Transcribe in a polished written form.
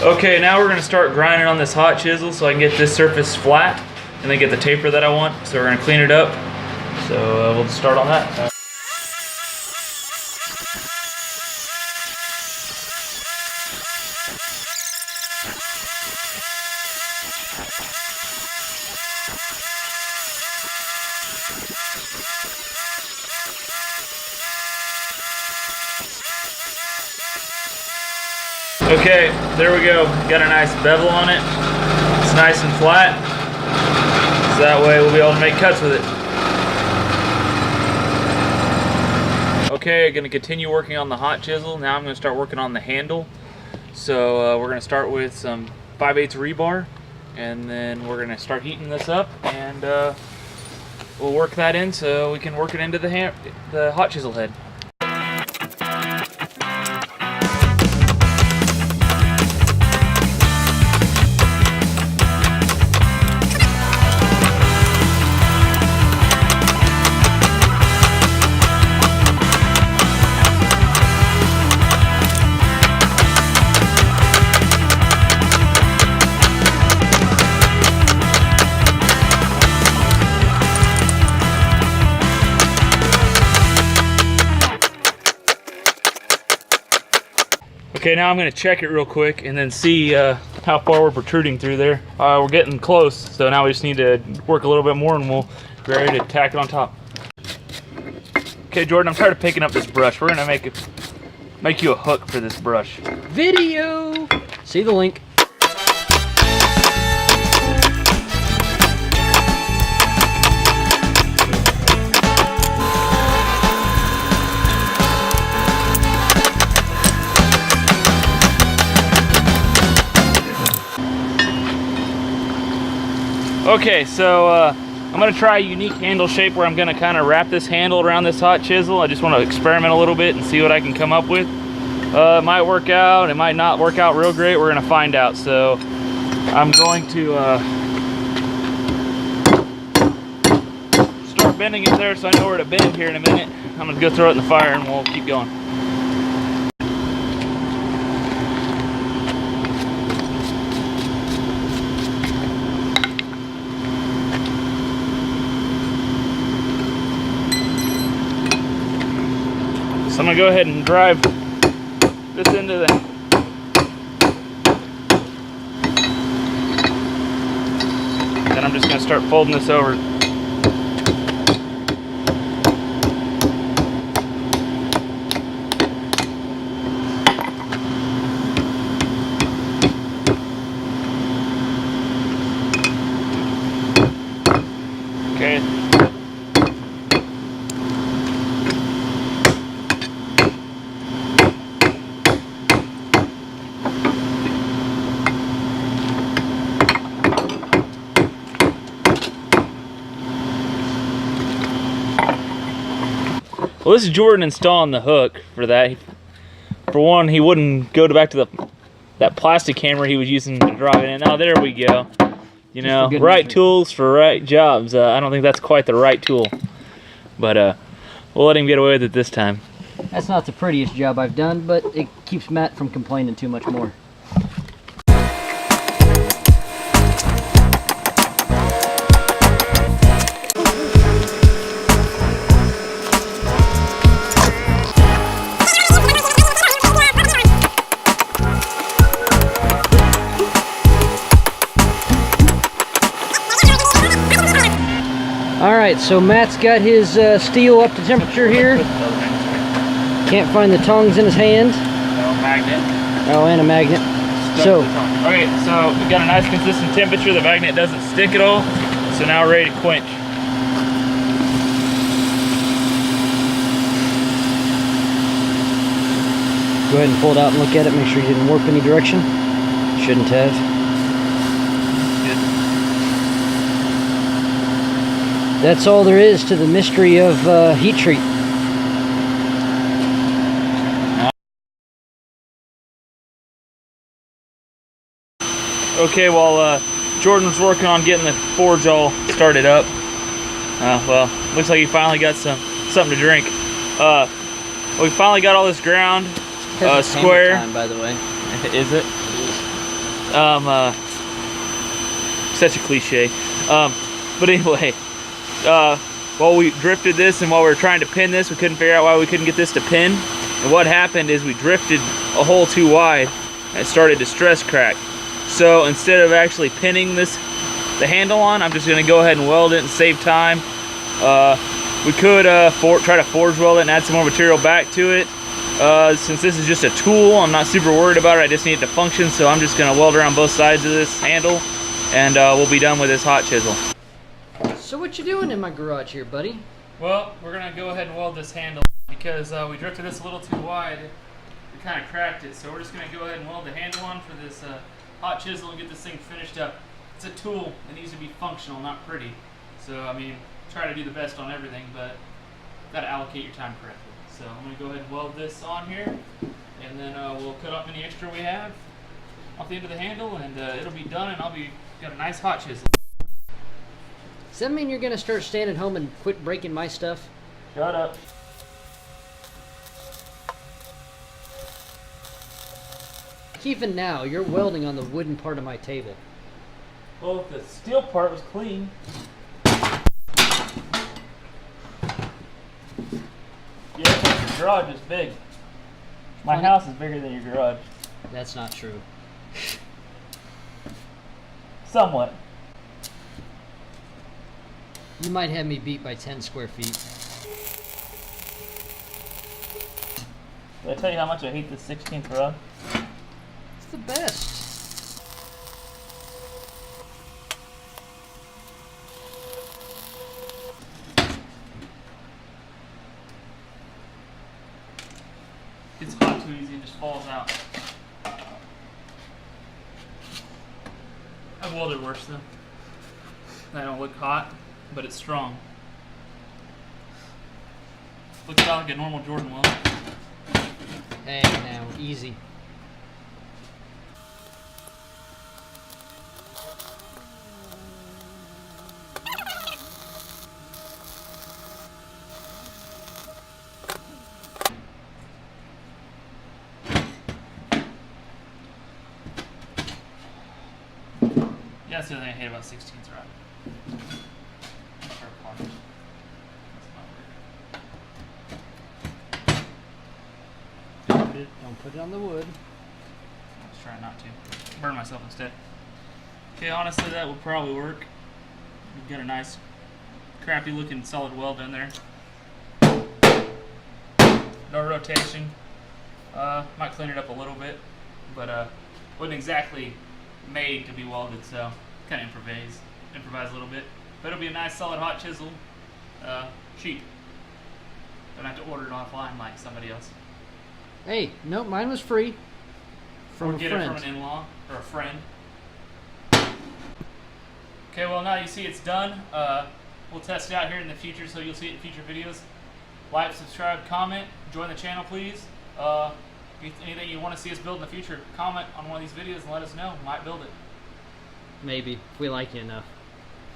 Okay, now we're gonna start grinding on this hot chisel so I can get this surface flat and then get the taper that I want. So we're gonna clean it up. So we'll start on that. Okay, there we go. Got a nice bevel on it. It's nice and flat. So that way we'll be able to make cuts with it. Okay, gonna continue working on the hot chisel. Now I'm gonna start working on the handle. So we're gonna start with some 5/8 rebar, and then we're gonna start heating this up, and we'll work that in so we can work it into the hot chisel head. Okay, now I'm going to check it real quick and then see how far we're protruding through there. We're getting close, so now we just need to work a little bit more and we'll be ready to tack it on top. Okay, Jordan, I'm tired of picking up this brush. We're going to make you a hook for this brush. Video! See the link. Okay, so I'm going to try a unique handle shape where I'm going to kind of wrap this handle around this hot chisel. I just want to experiment a little bit and see what I can come up with. It might work out, it might not work out real great. We're going to find out. So I'm going to start bending it there so I know where to bend here in a minute. I'm going to go throw it in the fire and we'll keep going. So I'm going to go ahead and drive this into the... Then I'm just going to start folding this over. Okay. Well, this is Jordan installing the hook for that. For one, he wouldn't go back to that plastic hammer he was using to drive it in. Oh, there we go. You know, right tools for right jobs. I don't think that's quite the right tool, but we'll let him get away with it this time. That's not the prettiest job I've done, but it keeps Matt from complaining too much more. Alright, so Matt's got his steel up to temperature here. Can't find the tongs in his hand. Magnet. Oh, and a magnet. So, okay, so we've got a nice consistent temperature. The magnet doesn't stick at all. So now we're ready to quench. Go ahead and pull it out and look at it. Make sure you didn't warp any direction. Shouldn't have. That's all there is to the mystery of heat treat. Okay, while Jordan's working on getting the forge all started up, well, looks like he finally got something to drink. We finally got all this ground square. Time, by the way. Is it? Such a cliche. But anyway, while we drifted this and while we were trying to pin this, we couldn't figure out why we couldn't get this to pin. And what happened is we drifted a hole too wide and it started to stress crack. So instead of actually pinning the handle on, I'm just gonna go ahead and weld it and save time. We could try to forge weld it and add some more material back to it. Since this is just a tool, I'm not super worried about it. I just need it to function, so I'm just gonna weld around both sides of this handle, and we'll be done with this hot chisel. So what you doing in my garage here, buddy? Well, we're gonna go ahead and weld this handle because we drifted this a little too wide. We kind of cracked it, so we're just gonna go ahead and weld the handle on for this hot chisel and get this thing finished up. It's a tool. It needs to be functional, not pretty. So I mean, try to do the best on everything, but gotta allocate your time correctly. So I'm gonna go ahead and weld this on here, and then we'll cut off any extra we have off the end of the handle, and it'll be done, and got a nice hot chisel. Does that mean you're gonna start staying at home and quit breaking my stuff? Shut up. Even now, you're welding on the wooden part of my table. Well, if the steel part was clean. Yeah, your garage is big. My house is bigger than your garage. That's not true. Somewhat. You might have me beat by 10 square feet. Did I tell you how much I hate this 16th rod? It's the best. It's hot too easy, it just falls out. I've welded worse though. They don't look hot, but it's strong. Looks about like a normal Jordan weld. Hey, now, easy. Yeah, that's the other thing I hate about 16th rod. Don't put it on the wood. I was trying not to. Burn myself instead. Okay, honestly that would probably work. We've got a nice, crappy looking solid weld in there. No rotation. Might clean it up a little bit, but wasn't exactly made to be welded, so kind of improvise a little bit. But it'll be a nice solid hot chisel, cheap. Don't have to order it offline like somebody else. Hey, no, mine was free. From or a get friend. it from an in-law or a friend. Okay, well now you see it's done. We'll test it out here in the future, so you'll see it in future videos. Like, subscribe, comment, join the channel, please. Anything you want to see us build in the future, comment on one of these videos and let us know. Might build it. Maybe, if we like you enough.